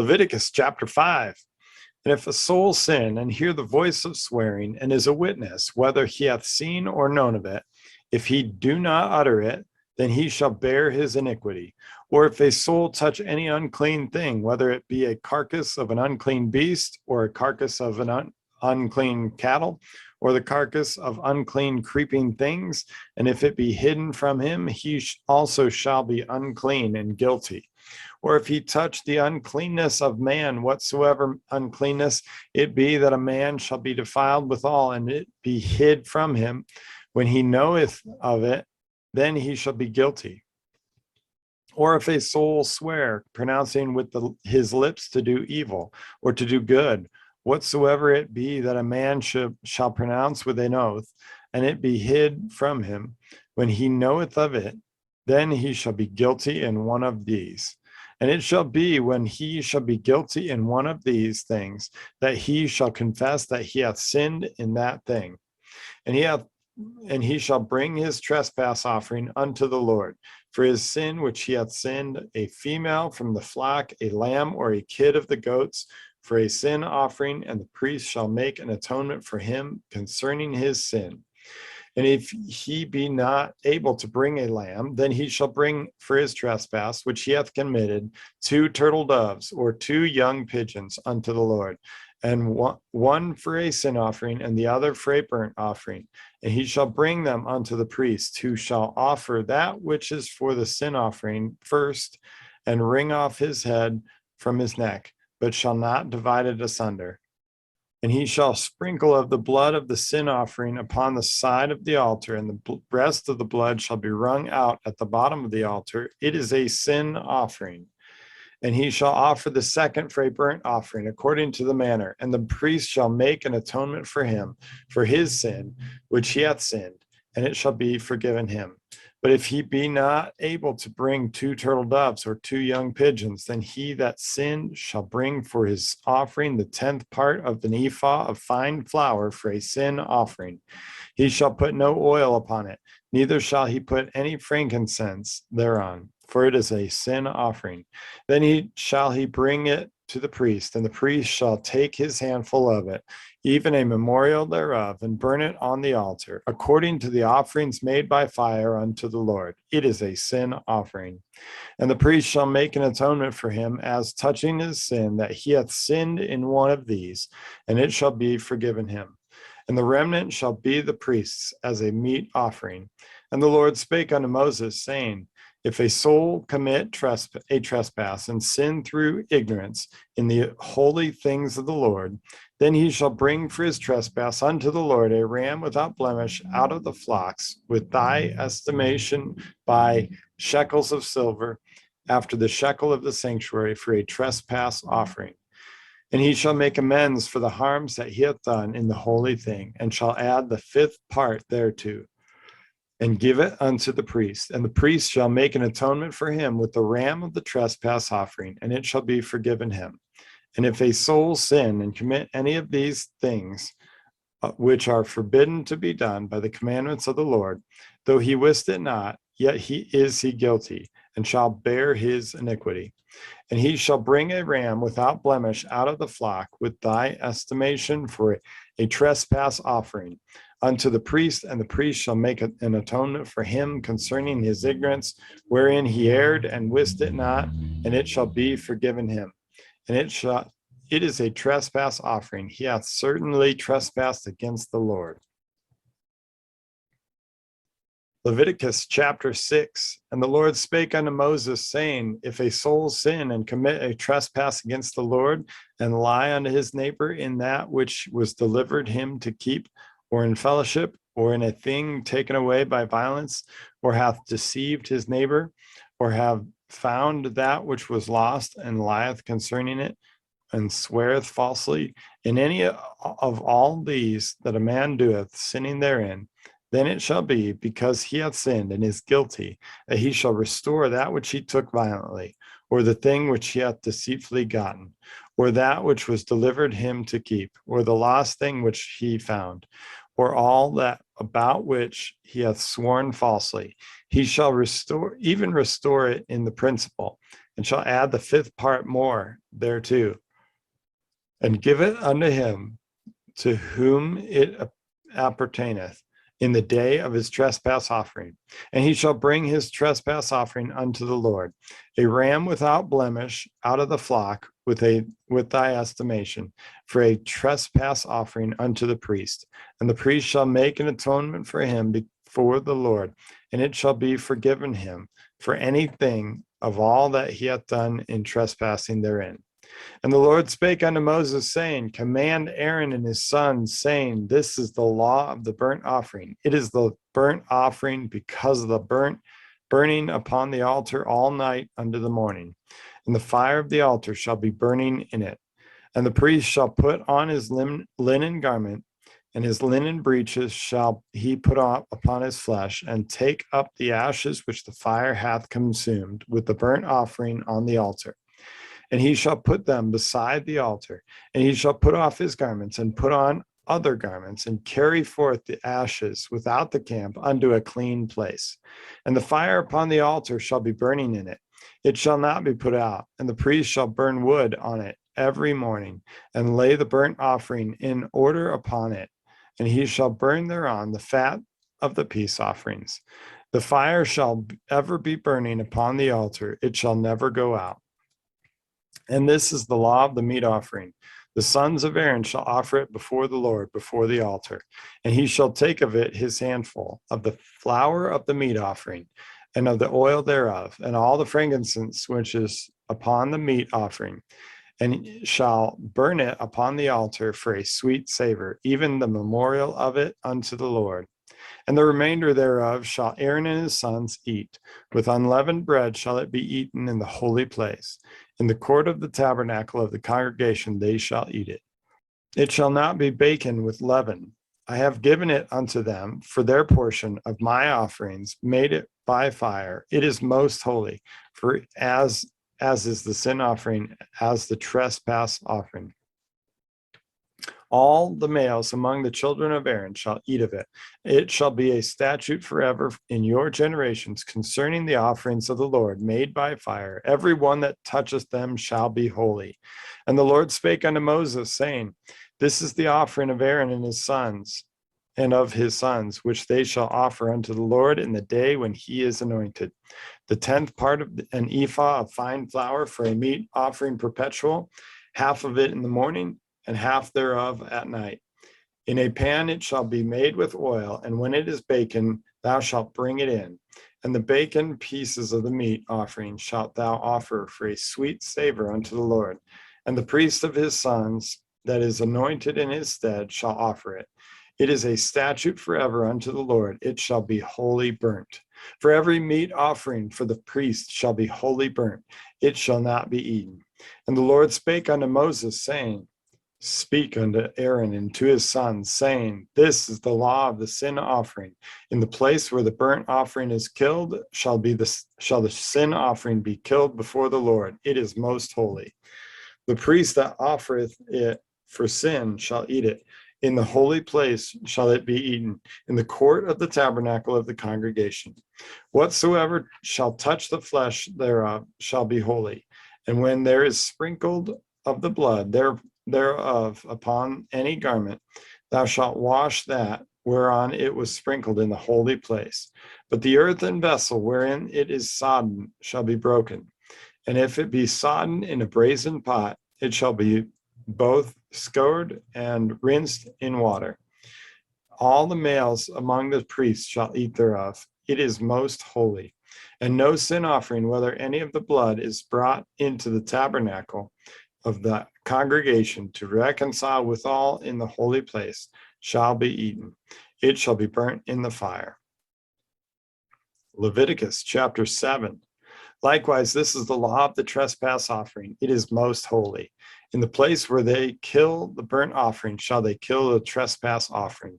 Leviticus chapter 5. And if a soul sin and hear the voice of swearing and is a witness, whether he hath seen or known of it, if he do not utter it, then he shall bear his iniquity. Or if a soul touch any unclean thing, whether it be a carcass of an unclean beast, or a carcass of an unclean cattle, or the carcass of unclean creeping things, and if it be hidden from him, he also shall be unclean and guilty. Or if he touch the uncleanness of man, whatsoever uncleanness it be, that a man shall be defiled withal, and it be hid from him, when he knoweth of it, then he shall be guilty. Or if a soul swear, pronouncing with his lips to do evil, or to do good, whatsoever it be that a man shall pronounce with an oath, and it be hid from him, when he knoweth of it, then he shall be guilty in one of these. And it shall be, when he shall be guilty in one of these things, that he shall confess that he hath sinned in that thing. And he shall bring his trespass offering unto the Lord for his sin which he hath sinned, a female from the flock, a lamb or a kid of the goats, for a sin offering, and the priest shall make an atonement for him concerning his sin. And if he be not able to bring a lamb, then he shall bring for his trespass, which he hath committed, 2 turtle doves or 2 young pigeons unto the Lord, and one for a sin offering, and the other for a burnt offering. And he shall bring them unto the priest, who shall offer that which is for the sin offering first, and wring off his head from his neck, but shall not divide it asunder. And he shall sprinkle of the blood of the sin offering upon the side of the altar, and the rest of the blood shall be wrung out at the bottom of the altar. It is a sin offering. And he shall offer the second for a burnt offering according to the manner, and the priest shall make an atonement for him for his sin, which he hath sinned, and it shall be forgiven him. But if he be not able to bring 2 turtle doves or 2 young pigeons, then he that sinned shall bring for his offering the 10th part of an ephah of fine flour for a sin offering. He shall put no oil upon it, neither shall he put any frankincense thereon, for it is a sin offering. Then he bring it to the priest, and the priest shall take his handful of it, even a memorial thereof, and burn it on the altar, according to the offerings made by fire unto the Lord. It is a sin offering. And the priest shall make an atonement for him as touching his sin, that he hath sinned in one of these, and it shall be forgiven him. And the remnant shall be the priest's as a meat offering. And the Lord spake unto Moses, saying, if a soul commit a trespass and sin through ignorance in the holy things of the Lord, then he shall bring for his trespass unto the Lord a ram without blemish out of the flocks, with thy estimation by shekels of silver, after the shekel of the sanctuary, for a trespass offering. And he shall make amends for the harms that he hath done in the holy thing, and shall add the 5th part thereto, and give it unto the priest. And the priest shall make an atonement for him with the ram of the trespass offering, and it shall be forgiven him. And if a soul sin and commit any of these things, which are forbidden to be done by the commandments of the Lord, though he wist it not, yet he guilty, and shall bear his iniquity. And he shall bring a ram without blemish out of the flock, with thy estimation for a trespass offering, unto the priest, and the priest shall make an atonement for him concerning his ignorance, wherein he erred and wist it not, and it shall be forgiven him. And it is a trespass offering. He hath certainly trespassed against the Lord. Leviticus chapter 6. And the Lord spake unto Moses, saying, if a soul sin and commit a trespass against the Lord, and lie unto his neighbor in that which was delivered him to keep, or in fellowship, or in a thing taken away by violence, or hath deceived his neighbor, or have found that which was lost, and lieth concerning it, and sweareth falsely, in any of all these that a man doeth, sinning therein, then it shall be, because he hath sinned and is guilty, that he shall restore that which he took violently, or the thing which he hath deceitfully gotten, or that which was delivered him to keep, or the lost thing which he found, or all that about which he hath sworn falsely. He shall restore it in the principal, and shall add the fifth part more thereto, and give it unto him to whom it appertaineth in the day of his trespass offering. And he shall bring his trespass offering unto the Lord, a ram without blemish out of the flock with thy estimation, for a trespass offering unto the priest. And the priest shall make an atonement for him before the Lord, and it shall be forgiven him for anything of all that he hath done in trespassing therein. And the Lord spake unto Moses, saying, Command Aaron and his sons, saying, This is the law of the burnt offering. It is the burnt offering because of the burning upon the altar all night unto the morning. And the fire of the altar shall be burning in it. And the priest shall put on his linen garment, and his linen breeches shall he put upon his flesh, and take up the ashes which the fire hath consumed with the burnt offering on the altar. And he shall put them beside the altar, and he shall put off his garments, and put on other garments, and carry forth the ashes without the camp unto a clean place. And the fire upon the altar shall be burning in it. It shall not be put out. And the priest shall burn wood on it every morning, and lay the burnt offering in order upon it. And he shall burn thereon the fat of the peace offerings. The fire shall ever be burning upon the altar. It shall never go out. And this is the law of the meat offering. The sons of Aaron shall offer it before the Lord, before the altar. And he shall take of it his handful of the flour of the meat offering, and of the oil thereof, and all the frankincense which is upon the meat offering, and shall burn it upon the altar for a sweet savor, even the memorial of it unto the Lord. And the remainder thereof shall Aaron and his sons eat. With unleavened bread shall it be eaten in the holy place. In the court of the tabernacle of the congregation they shall eat it. It shall not be baken with leaven. I have given it unto them for their portion of my offerings, made it by fire. It is most holy, for as is the sin offering, as the trespass offering. All the males among the children of Aaron shall eat of it. It shall be a statute forever in your generations concerning the offerings of the Lord made by fire. Every one that toucheth them shall be holy. And the Lord spake unto Moses, saying, This is the offering of Aaron and his sons, and of his sons, which they shall offer unto the Lord in the day when he is anointed. The 10th part of an ephah of fine flour for a meat offering perpetual, half of it in the morning, and half thereof at night. In a pan it shall be made with oil, and when it is baken, thou shalt bring it in. And the baken pieces of the meat offering shalt thou offer for a sweet savor unto the Lord. And the priest of his sons that is anointed in his stead shall offer it. It is a statute forever unto the Lord. It shall be wholly burnt. For every meat offering for the priest shall be wholly burnt. It shall not be eaten. And the Lord spake unto Moses, saying, Speak unto Aaron and to his sons, saying, This is the law of the sin offering. In the place where the burnt offering is killed, shall the sin offering be killed before the Lord. It is most holy. The priest that offereth it for sin shall eat it. In the holy place shall it be eaten, in the court of the tabernacle of the congregation. Whatsoever shall touch the flesh thereof shall be holy. And when there is sprinkled of the blood thereof upon any garment, thou shalt wash that whereon it was sprinkled in the holy place. But the earthen vessel wherein it is sodden shall be broken. And if it be sodden in a brazen pot, it shall be both scoured and rinsed in water. All the males among the priests shall eat thereof. It is most holy. And no sin offering, whether any of the blood is brought into the tabernacle of the congregation to reconcile withal in the holy place, shall be eaten. It shall be burnt in the fire. Leviticus chapter 7. Likewise, this is the law of the trespass offering. It is most holy. In the place where they kill the burnt offering shall they kill the trespass offering,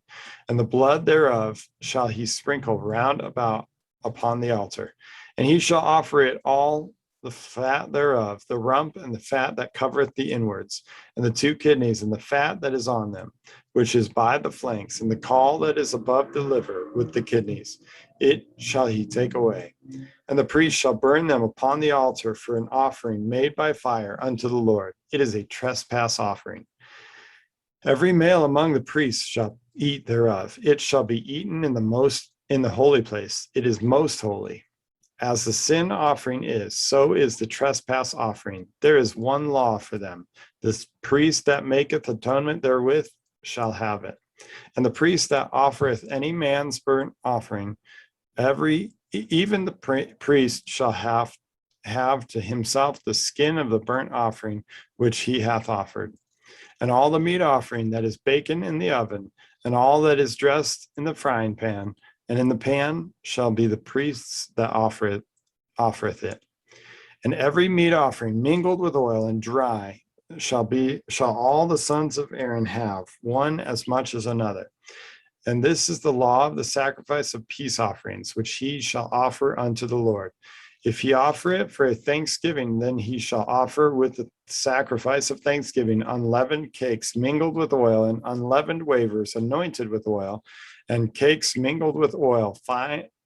and the blood thereof shall he sprinkle round about upon the altar. And he shall offer it all the fat thereof, the rump and the fat that covereth the inwards, and the 2 kidneys and the fat that is on them, which is by the flanks, and the caul that is above the liver with the kidneys. It shall he take away. And the priest shall burn them upon the altar for an offering made by fire unto the Lord. It is a trespass offering. Every male among the priests shall eat thereof. It shall be eaten in the holy place. It is most holy. As the sin offering is, so is the trespass offering. There is one law for them. This priest that maketh atonement therewith shall have it. And the priest that offereth any man's burnt offering, even the priest shall have to himself the skin of the burnt offering which he hath offered. And all the meat offering that is baken in the oven, and all that is dressed in the frying pan, and in the pan shall be the priest's that offereth it. And every meat offering mingled with oil and dry shall all the sons of Aaron have, one as much as another. And this is the law of the sacrifice of peace offerings, which he shall offer unto the Lord. If he offer it for a thanksgiving, then he shall offer with the sacrifice of thanksgiving unleavened cakes mingled with oil, and unleavened wafers anointed with oil, and cakes mingled with oil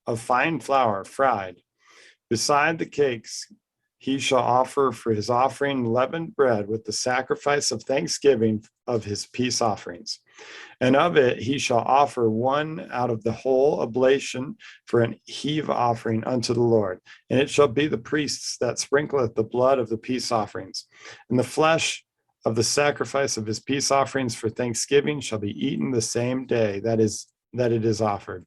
of fine flour fried. Beside the cakes he shall offer for his offering leavened bread with the sacrifice of thanksgiving of his peace offerings. And of it he shall offer one out of the whole oblation for an heave offering unto the Lord. And it shall be the priests that sprinkleth the blood of the peace offerings. And the flesh of the sacrifice of his peace offerings for thanksgiving shall be eaten the same day that it is offered.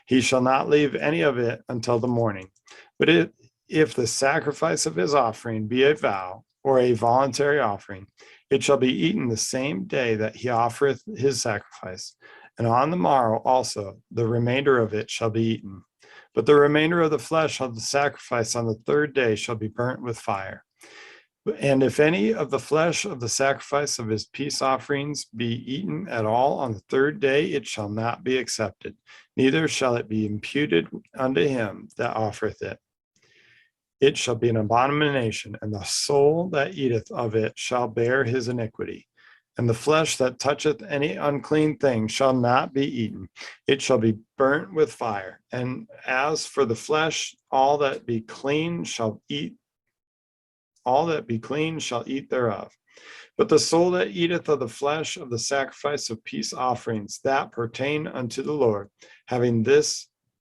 He shall not leave any of it until the morning. But if the sacrifice of his offering be a vow or a voluntary offering, it shall be eaten the same day that he offereth his sacrifice. And on the morrow also the remainder of it shall be eaten. But the remainder of the flesh of the sacrifice on the 3rd day shall be burnt with fire. And if any of the flesh of the sacrifice of his peace offerings be eaten at all on the 3rd day, it shall not be accepted, neither shall it be imputed unto him that offereth it. It shall be an abomination, and the soul that eateth of it shall bear his iniquity. And the flesh that toucheth any unclean thing shall not be eaten. It shall be burnt with fire. And as for the flesh, all that be clean shall eat thereof. But the soul that eateth of the flesh of the sacrifice of peace offerings that pertain unto the Lord, having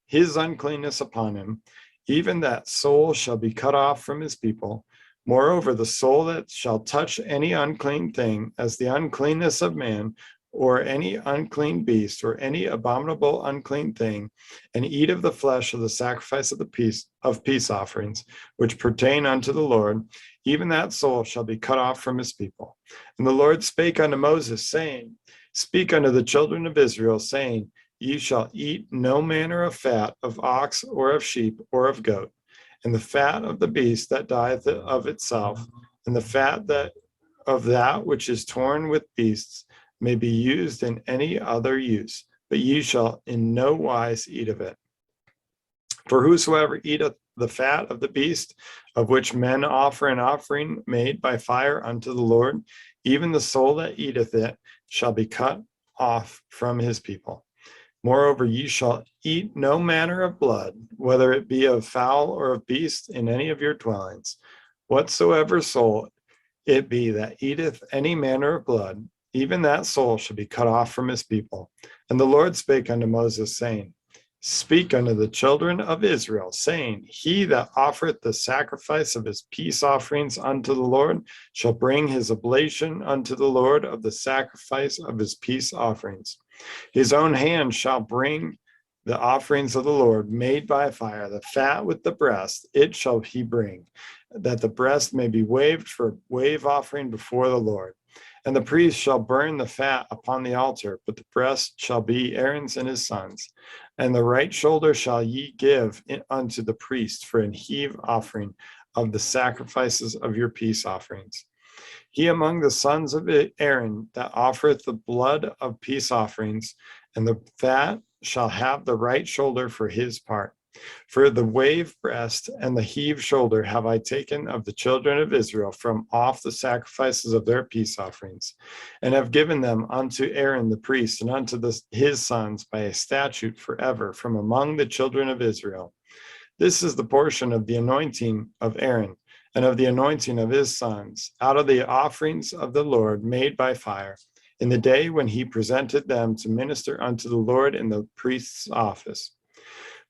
his uncleanness upon him, even that soul shall be cut off from his people. Moreover, the soul that shall touch any unclean thing, as the uncleanness of man, or any unclean beast, or any abominable unclean thing, and eat of the flesh of the sacrifice of peace offerings, which pertain unto the Lord, even that soul shall be cut off from his people. And the Lord spake unto Moses, saying, Speak unto the children of Israel, saying, Ye shall eat no manner of fat of ox or of sheep or of goat, and the fat of the beast that dieth of itself, and the fat of that which is torn with beasts may be used in any other use, but ye shall in no wise eat of it. For whosoever eateth the fat of the beast, of which men offer an offering made by fire unto the Lord, even the soul that eateth it shall be cut off from his people. Moreover, ye shall eat no manner of blood, whether it be of fowl or of beast, in any of your dwellings. Whatsoever soul it be that eateth any manner of blood, even that soul shall be cut off from his people. And the Lord spake unto Moses, saying, Speak unto the children of Israel, saying, He that offereth the sacrifice of his peace offerings unto the Lord shall bring his oblation unto the Lord of the sacrifice of his peace offerings. His own hand shall bring the offerings of the Lord made by fire, the fat with the breast, it shall he bring, that the breast may be waved for wave offering before the Lord. And the priest shall burn the fat upon the altar, but the breast shall be Aaron's and his sons. And the right shoulder shall ye give unto the priest for an heave offering of the sacrifices of your peace offerings. He among the sons of Aaron that offereth the blood of peace offerings, and the fat shall have the right shoulder for his part. For the wave breast and the heave shoulder have I taken of the children of Israel from off the sacrifices of their peace offerings, and have given them unto Aaron the priest and unto his sons by a statute forever from among the children of Israel. This is the portion of the anointing of Aaron and of the anointing of his sons, out of the offerings of the Lord made by fire, in the day when he presented them to minister unto the Lord in the priest's office,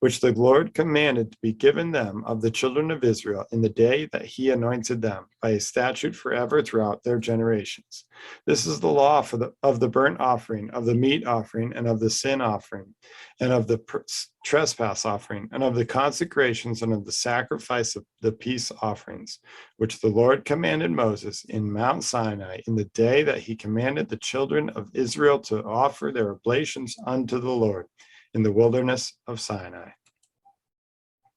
which the Lord commanded to be given them of the children of Israel in the day that he anointed them by a statute forever throughout their generations. This is the law of the burnt offering, of the meat offering, and of the sin offering, and of the trespass offering, and of the consecrations, and of the sacrifice of the peace offerings, which the Lord commanded Moses in Mount Sinai in the day that he commanded the children of Israel to offer their oblations unto the Lord in the wilderness of Sinai.